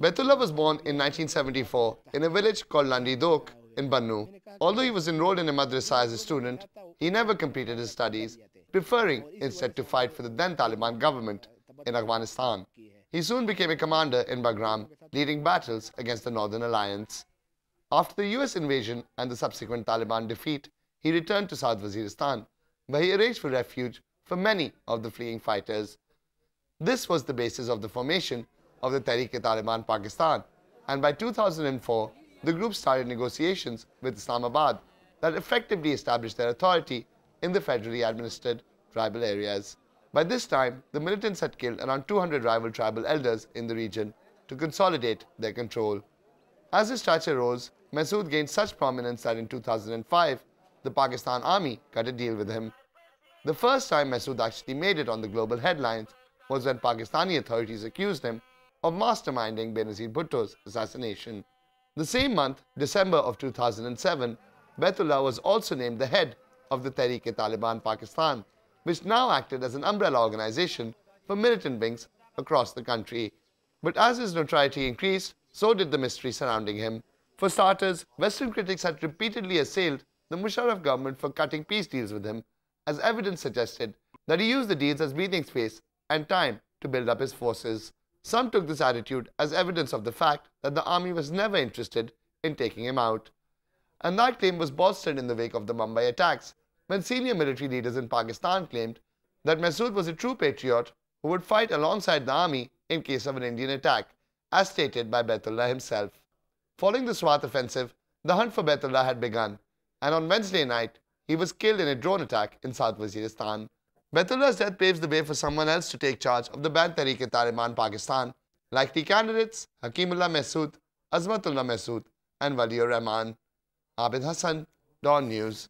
Baitullah was born in 1974 in a village called Landi Dok in Bannu. Although he was enrolled in a madrasa as a student, he never completed his studies, preferring instead to fight for the then Taliban government in Afghanistan. He soon became a commander in Bagram, leading battles against the Northern Alliance. After the US invasion and the subsequent Taliban defeat, he returned to South Waziristan, where he arranged for refuge for many of the fleeing fighters. This was the basis of the formation of the Tehreek-e-Taliban Pakistan, and by 2004, the group started negotiations with Islamabad that effectively established their authority in the federally administered tribal areas. By this time, the militants had killed around 200 rival tribal elders in the region to consolidate their control. As his stature rose, Mehsud gained such prominence that in 2005, the Pakistan Army cut a deal with him. The first time Mehsud actually made it on the global headlines was when Pakistani authorities accused him of masterminding Benazir Bhutto's assassination. The same month, December of 2007, Baitullah was also named the head of the Tehreek-e-Taliban Pakistan, which now acted as an umbrella organization for militant wings across the country. But as his notoriety increased, so did the mystery surrounding him. For starters, Western critics had repeatedly assailed the Musharraf government for cutting peace deals with him, as evidence suggested that he used the deals as breathing space and time to build up his forces. Some took this attitude as evidence of the fact that the army was never interested in taking him out. And that claim was bolstered in the wake of the Mumbai attacks, when senior military leaders in Pakistan claimed that Mehsud was a true patriot who would fight alongside the army in case of an Indian attack, as stated by Baitullah himself. Following the Swat offensive, the hunt for Baitullah had begun, and on Wednesday night, he was killed in a drone attack in South Waziristan. Baitullah's death paves the way for someone else to take charge of the banned Tehreek-e-Taliban Pakistan, likely candidates Hakimullah Mehsud, Azmatullah Mehsud, and Waliur Rahman. Abid Hasan, Dawn News.